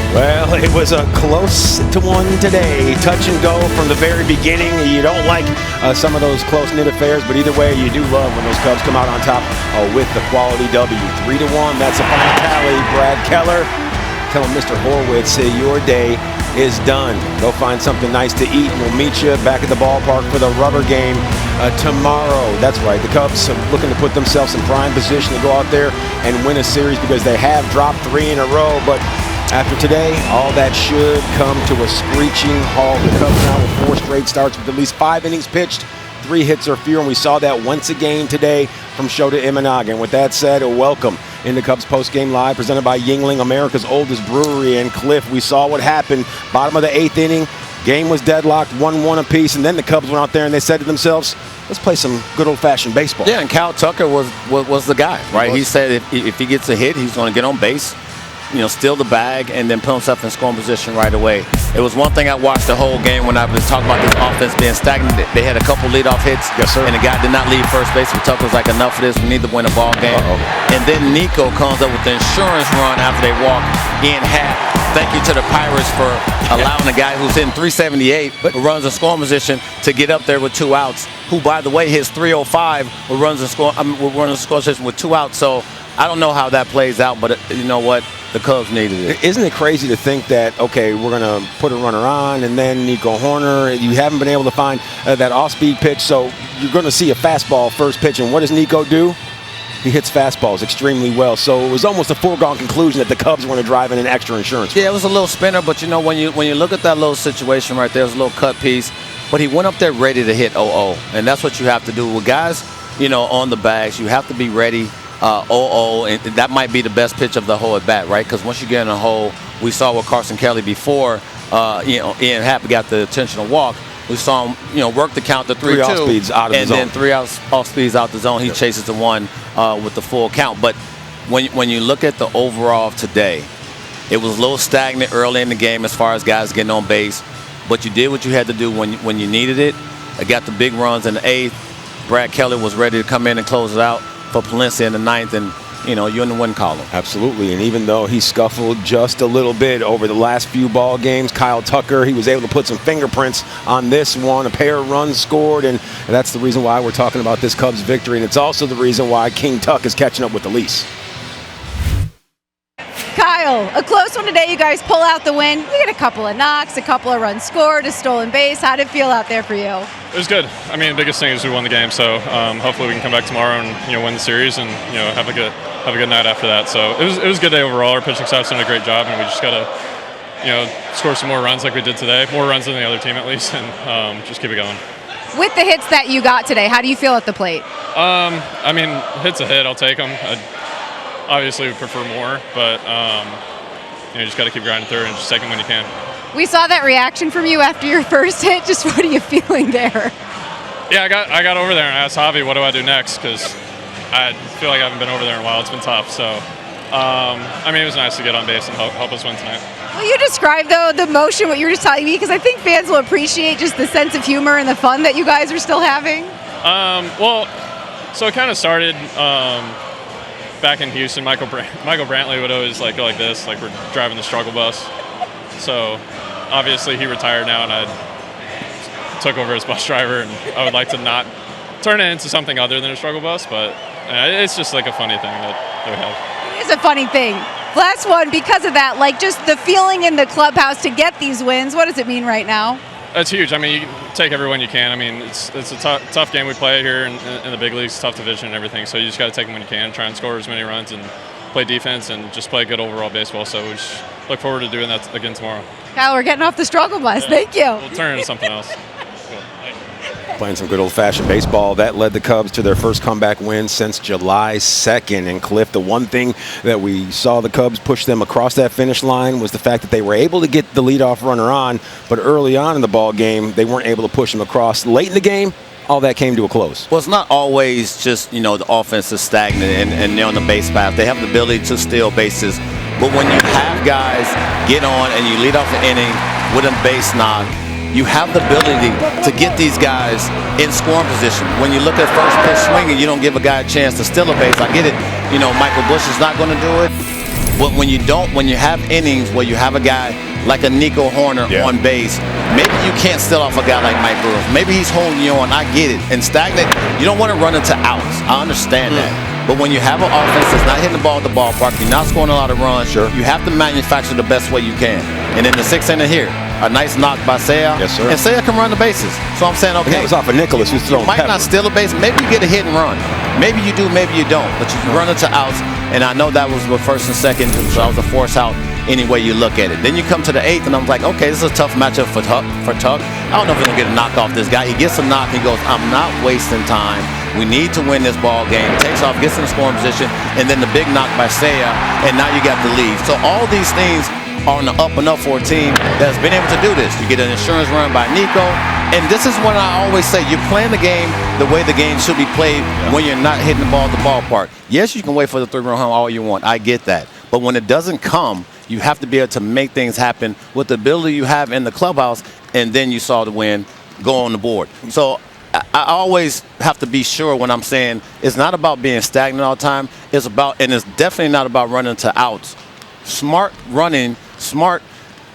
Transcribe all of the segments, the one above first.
Well, it was a close to one today. Touch and go from the very beginning. You don't like some of those close-knit affairs, but either way, you do love when those Cubs come out on top with the quality W. 3-1, that's a final tally. Brad Keller, tell him Mr. Horwitz, your day is done. Go find something nice to eat, and we'll meet you back at the ballpark for the rubber game tomorrow. That's right, the Cubs are looking to put themselves in prime position to go out there and win a series because they have dropped 3 in a row, but after today, all that should come to a screeching halt. The Cubs now with 4 straight starts with at least 5 innings pitched, 3 hits or fewer, and we saw that once again today from Shota Imanaga. And with that said, welcome into Cubs Postgame Live, presented by Yuengling, America's oldest brewery. And Cliff, we saw what happened. Bottom of the 8th inning, game was deadlocked, 1-1 apiece, and then the Cubs went out there and they said to themselves, let's play some good old-fashioned baseball. Yeah, and Kyle Tucker was the guy, right? He said if he gets a hit, he's going to get on base, steal the bag, and then put himself in scoring position right away. It was one thing I watched the whole game when I was talking about this offense being stagnant. They had a couple leadoff hits, yes, sir, and the guy did not leave first base. And Tucker was like, enough of this. We need to win a ball game. And then Nico comes up with the insurance run after they walk in half. Thank you to the Pirates for allowing a guy who's hitting 378, who runs in scoring position, to get up there with 2 outs. Who, by the way, hits 305, who runs in scoring position with 2 outs. So I don't know how that plays out, but you know what? The Cubs needed it. Isn't it crazy to think that, okay, we're going to put a runner on, and then Nico Horner, you haven't been able to find that off-speed pitch, so you're going to see a fastball first pitch, and what does Nico do? He hits fastballs extremely well, so it was almost a foregone conclusion that the Cubs were going to drive in an extra insurance. Yeah, it was a little spinner, but when you look at that little situation right there, it was a little cut piece, but he went up there ready to hit 0-0, and that's what you have to do with guys, on the bags. You have to be ready. 0-0, and that might be the best pitch of the whole at bat, right? Because once you get in a hole, we saw with Carson Kelly before, Ian Happ got the intentional walk. We saw him, work the count to 3-2, 3 off speeds out of the zone, and then 3 off speeds out the zone. He chases the 1 with the full count. But when you look at the overall of today, it was a little stagnant early in the game as far as guys getting on base. But you did what you had to do when you needed it. I got the big runs in the 8th. Brad Keller was ready to come in and close it out for Palencia in the 9th, and you're in the win column. Absolutely, and even though he scuffled just a little bit over the last few ball games, Kyle Tucker, he was able to put some fingerprints on this one, a pair of runs scored, and that's the reason why we're talking about this Cubs victory, and it's also the reason why King Tuck is catching up with the Leafs. Kyle, a close one today. You guys pull out the win. We had a couple of knocks, a couple of runs scored, a stolen base. How did it feel out there for you? It was good. I mean, the biggest thing is we won the game, so hopefully we can come back tomorrow and win the series and have a good night after that. So it was a good day overall. Our pitching staff's done a great job, and we just gotta score some more runs like we did today, more runs than the other team at least, and just keep it going. With the hits that you got today, how do you feel at the plate? I mean, hit's a hit. I'll take them. Obviously, we prefer more, but you just got to keep grinding through and just take them when you can. We saw that reaction from you after your first hit. Just what are you feeling there? Yeah, I got over there and I asked Javi, what do I do next? Because I feel like I haven't been over there in a while. It's been tough. So, I mean, it was nice to get on base and help us win tonight. Will you describe, though, the motion, what you were just telling me? Because I think fans will appreciate just the sense of humor and the fun that you guys are still having. Well, so it kind of started back in Houston. Michael Brantley would always go like this, like we're driving the struggle bus. So obviously he retired now, and I took over as bus driver, and I would like to not turn it into something other than a struggle bus, but it's just like a funny thing that we have. It is a funny thing. Last one, because of that, just the feeling in the clubhouse to get these wins, what does it mean right now? It's huge. I mean, you take every one you can. I mean, it's a tough game we play here in the big leagues, tough division and everything. So you just got to take them when you can, try and score as many runs and play defense and just play good overall baseball. So we just look forward to doing that again tomorrow. Kyle, we're getting off the struggle bus. Yeah. Thank you. We'll turn it into something else. Playing some good old-fashioned baseball. That led the Cubs to their first comeback win since July 2nd. And Cliff, the one thing that we saw the Cubs push them across that finish line was the fact that they were able to get the leadoff runner on, but early on in the ball game, they weren't able to push him across. Late in the game, all that came to a close. Well, it's not always just, the offense is stagnant and they're on the base path. They have the ability to steal bases. But when you have guys get on and you lead off the inning with a base knock, you have the ability to get these guys in scoring position. When you look at first pitch swinging, you don't give a guy a chance to steal a base. I get it. Michael Bush is not going to do it. When you have innings where you have a guy like a Nico Horner on base, maybe you can't steal off a guy like Mike Burrows. Maybe he's holding you on. I get it. And stagnant, you don't want to run into outs. I understand that. But when you have an offense that's not hitting the ball at the ballpark, you're not scoring a lot of runs, you have to manufacture the best way you can. And in the 6th inning here, a nice knock by Seiya. Yes, sir. And Seiya can run the bases. So I'm saying, okay. That was off of Nicholas, who's throwing You might not steal a base. Maybe you get a hit and run. Maybe you do, maybe you don't. But you can run into outs. And I know that was with 1st and 2nd, so that was a force out any way you look at it. Then you come to the 8th, and I'm like, okay, this is a tough matchup for Tuck. I don't know if he's going to get a knock off this guy. He gets a knock. He goes, I'm not wasting time. We need to win this ball game. Takes off, gets in the scoring position, and then the big knock by Seiya, and now you got the lead. So all these things are on the up and up for a team that's been able to do this. You get an insurance run by Nico, and this is what I always say. You're playing the game the way the game should be played when you're not hitting the ball at the ballpark. Yes, you can wait for the 3-run home all you want. I get that. But when it doesn't come, you have to be able to make things happen with the ability you have in the clubhouse, and then you saw the win go on the board. So I always have to be sure when I'm saying it's not about being stagnant all the time. It's about, and it's definitely not about running to outs. Smart running, smart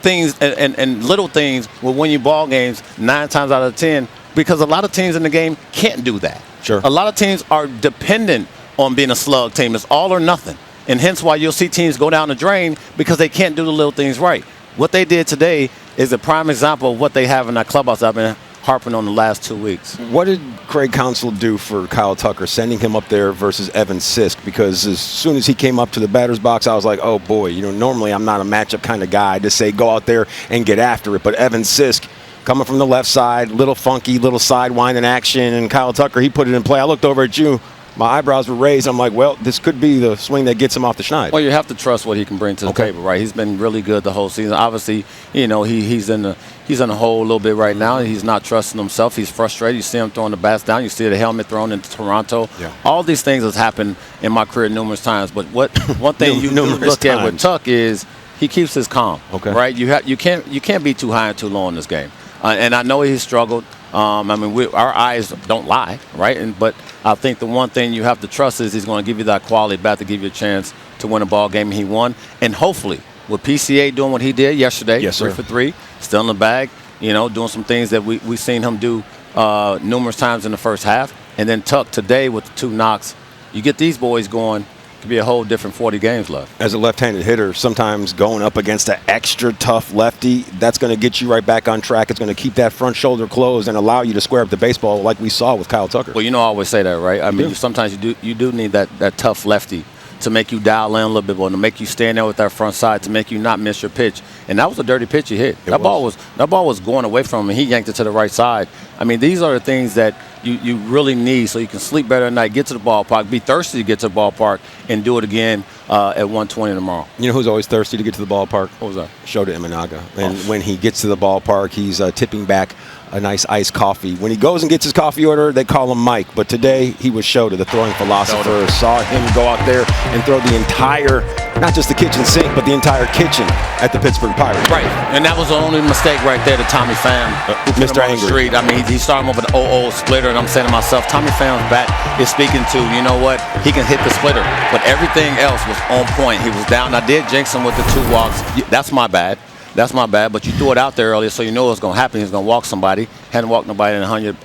things, and little things will win you ball games 9 times out of 10, because a lot of teams in the game can't do that. Sure. A lot of teams are dependent on being a slug team. It's all or nothing. And hence why you'll see teams go down the drain, because they can't do the little things right. What they did today is a prime example of what they have in that clubhouse I've been harping on the last 2 weeks. What did Craig Counsell do for Kyle Tucker, sending him up there versus Evan Sisk? Because as soon as he came up to the batter's box, I was like, oh boy, normally I'm not a matchup kind of guy to say go out there and get after it. But Evan Sisk, coming from the left side, little funky, little sidewinding action, and Kyle Tucker, he put it in play. I looked over at you. My eyebrows were raised. I'm like, well, this could be the swing that gets him off the schneid. Well, you have to trust what he can bring to the table, right? He's been really good the whole season. Obviously, he's in the hole a little bit right now. He's not trusting himself. He's frustrated. You see him throwing the bats down. You see the helmet thrown into Toronto. Yeah. All these things has happened in my career numerous times. But one thing you look at with Tuck is he keeps his calm. Okay. Right? You can't be too high and too low in this game. And I know he's struggled. Our eyes don't lie, right? But I think the one thing you have to trust is he's going to give you that quality bat to give you a chance to win a ball game. And he won. And hopefully, with PCA doing what he did yesterday, 3 for 3, still in the bag, doing some things that we seen him do numerous times in the first half. And then Tuck today with the 2 knocks. You get these boys going, could be a whole different 40 games left. As a left-handed hitter, sometimes going up against an extra tough lefty, that's going to get you right back on track. It's going to keep that front shoulder closed and allow you to square up the baseball like we saw with Kyle Tucker. Well, I always say that, right? I mean, sometimes you do need that tough lefty to make you dial in a little bit more, to make you stand there with that front side, to make you not miss your pitch. And that was a dirty pitch he hit. That ball was going away from him, and he yanked it to the right side. I mean, these are the things that you really need so you can sleep better at night, get to the ballpark, be thirsty to get to the ballpark, and do it again at 1:20 tomorrow. You know who's always thirsty to get to the ballpark? What was that? Shota Imanaga. And when he gets to the ballpark, he's tipping back a nice iced coffee. When he goes and gets his coffee order, they call him Mike. But today, he was Shota, the throwing philosopher. Saw him go out there and throw the entire, not just the kitchen sink, but the entire kitchen at the Pittsburgh Pirates. Right. And that was the only mistake right there to Tommy Pham. Mr. Angry. Street. I mean, he started him with an 0-0 splitter, and I'm saying to myself, Tommy Pham's bat is speaking to, you know what, he can hit the splitter. But everything else was on point. He was down. I did jinx him with the 2 walks. That's my bad. But you threw it out there earlier, so you know what's going to happen. He's going to walk somebody. Hadn't walked nobody in 100,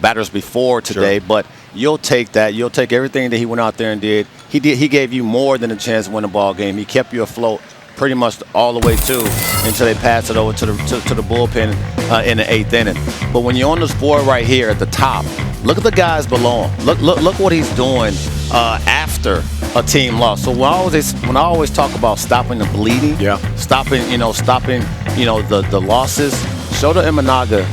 batters before today. Sure. But you'll take that. You'll take everything that he went out there and did. He gave you more than a chance to win a ball game. He kept you afloat pretty much all the way until they passed it over to the bullpen in the 8th inning. But when you're on this board right here at the top, look at the guys below him. Look what he's doing after a team loss. So when I always talk about stopping the bleeding, stopping the losses, Shota Imanaga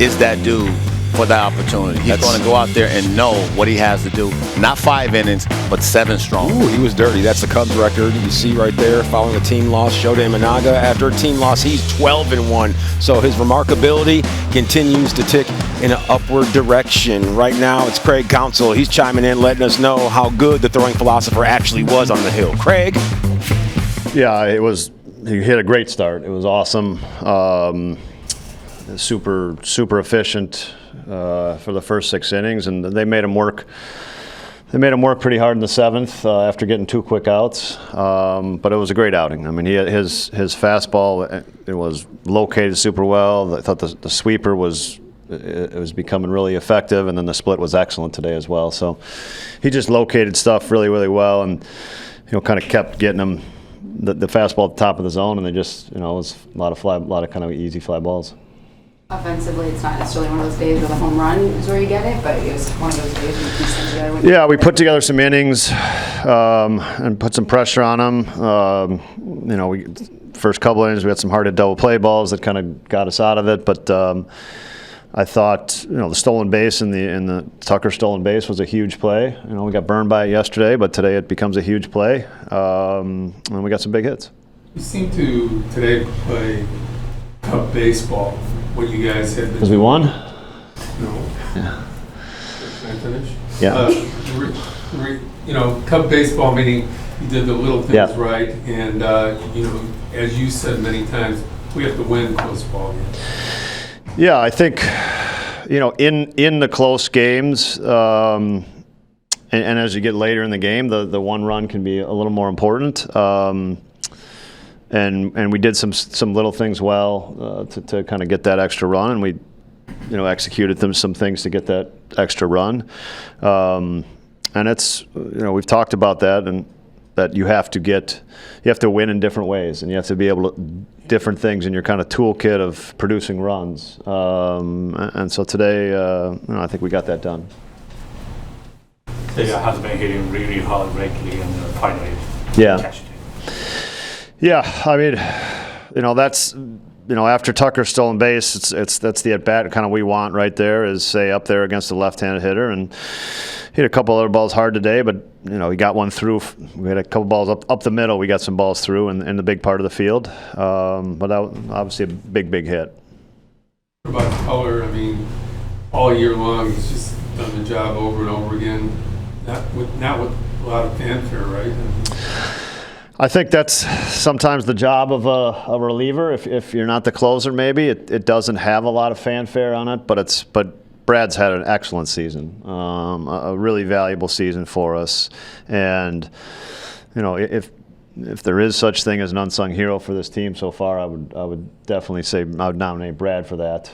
is that dude for that opportunity. He's going to go out there and know what he has to do. Not 5 innings, but 7 strong. Ooh, he was dirty. That's the Cubs record. You see right there, following a team loss, Shota Imanaga. After a team loss, he's 12-1. So his remarkability continues to tick in an upward direction. Right now, it's Craig Counsell. He's chiming in, letting us know how good the throwing philosopher actually was on the hill. Craig? Yeah, he hit a great start. It was awesome. Super efficient for the first 6 innings, and they made him work They made him work pretty hard in the 7th after getting 2 quick outs, but it was a great outing. I mean, his fastball, it was located super well. I thought the sweeper was becoming really effective, and then the split was excellent today as well. So he just located stuff really, really well, and kind of kept getting him the fastball at the top of the zone, and they just it was a lot of kind of easy fly balls. Offensively, it's not necessarily one of those days where the home run is where you get it, but it was one of those days where you piece them together. Yeah, we put together some innings and put some pressure on them. First couple innings, we had some hard-hit double play balls that kind of got us out of it, but I thought the stolen base and the Tucker stolen base was a huge play. We got burned by it yesterday, but today it becomes a huge play, and we got some big hits. You seem to today play Cub baseball. What you guys had because we won? No. Yeah. Can I finish? Yeah. Cub baseball meaning you did the little things Yeah. right, and as you said many times, we have to win close ball games. Yeah, I think in the close games, and as you get later in the game, the one run can be a little more important. And we did some little things well to kind of get that extra run, and we executed some things to get that extra run. And it's we've talked about that, and that you have to win in different ways, and you have to be able to different things in your kind of toolkit of producing runs. And so today, I think we got that done. So you have been hitting really hard lately, and finally catch it. Yeah, I mean, that's after Tucker's stolen base, that's the at bat kind of we want right there, is say up there against the left-handed hitter, and he hit a couple other balls hard today, but he got one through. We had a couple balls up the middle. We got some balls through in the big part of the field, but that was obviously a big hit. What about Color? I mean, all year long he's just done the job over and over again. Not with a lot of fanfare, right? I think that's sometimes the job of a reliever. If you're not the closer, maybe it doesn't have a lot of fanfare on it. But Brad's had an excellent season, a really valuable season for us. And if there is such thing as an unsung hero for this team so far, I would definitely say I would nominate Brad for that,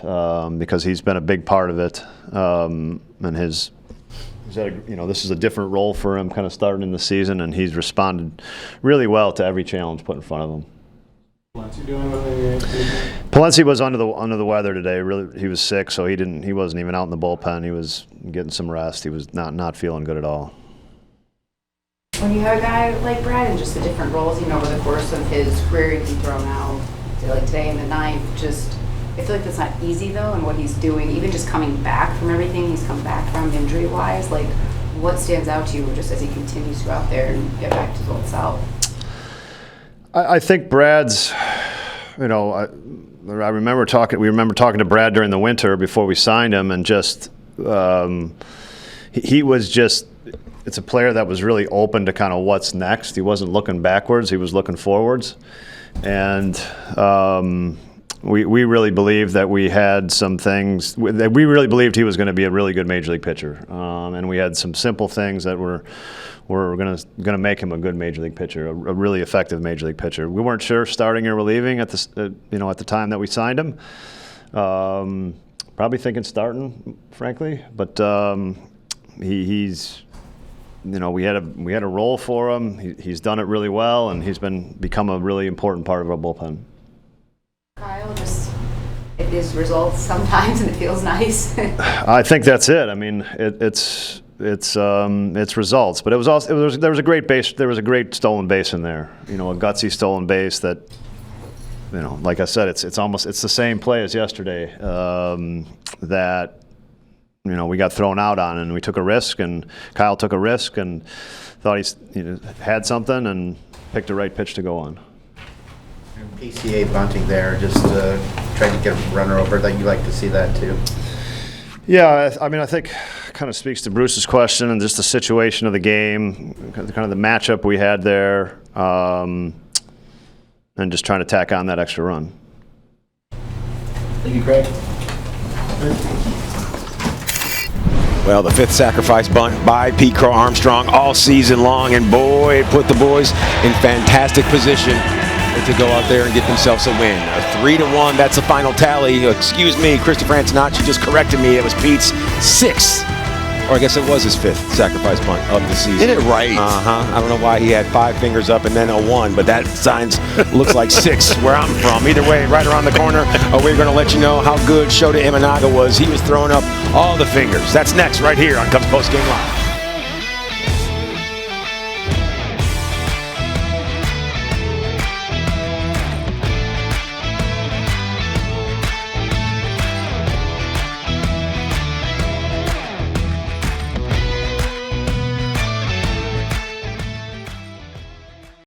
because he's been a big part of it, and this is a different role for him kind of starting in the season, and he's responded really well to every challenge put in front of him. Palencia was under the weather today. Really, he was sick, so he wasn't even out in the bullpen. He was getting some rest. He was not feeling good at all. When you have a guy like Brad in just the different roles, over the course of his career, he's been thrown out, like today in the 9th, I feel like that's not easy though, and what he's doing, even just coming back from everything he's come back from injury-wise, like what stands out to you just as he continues to go out there and get back to his old self? I think Brad's, we remember talking to Brad during the winter before we signed him, and just he was just, it's a player that was really open to kind of what's next. He wasn't looking backwards, he was looking forwards. And we really believed that we had some things that we really believed he was going to be a really good major league pitcher, and we had some simple things that were going to make him a good major league pitcher, a really effective major league pitcher. We weren't sure starting or relieving at the time that we signed him. Probably thinking starting, frankly, but he's. We had a role for him. He's done it really well, and he's become a really important part of our bullpen. Kyle, it is results sometimes, and it feels nice. I think that's it. I mean, it's results, but there was a great base. There was a great stolen base in there. A gutsy stolen base that, like I said, it's the same play as yesterday. That. We got thrown out on, and we took a risk, and Kyle took a risk and thought he had something and picked the right pitch to go on. PCA bunting there, just trying to get a runner over. That you like to see that too. Yeah, I mean, I think kind of speaks to Bruce's question and just the situation of the game, kind of the matchup we had there, and just trying to tack on that extra run. Thank you, Craig. Well, the 5th sacrifice bunt by Pete Crow Armstrong all season long, and boy, it put the boys in fantastic position to go out there and get themselves a win. 3-1, that's the final tally. Excuse me, Christopher Antonacci just corrected me. It was Pete's 6th, or I guess it was his 5th sacrifice bunt of the season. Did it right. I don't know why he had 5 fingers up and then a 1, but that signs looks like 6 where I'm from. Either way, right around the corner, we're going to let you know how good Shota Imanaga was. He was throwing up all the fingers. That's next right here on Cubs Postgame Live.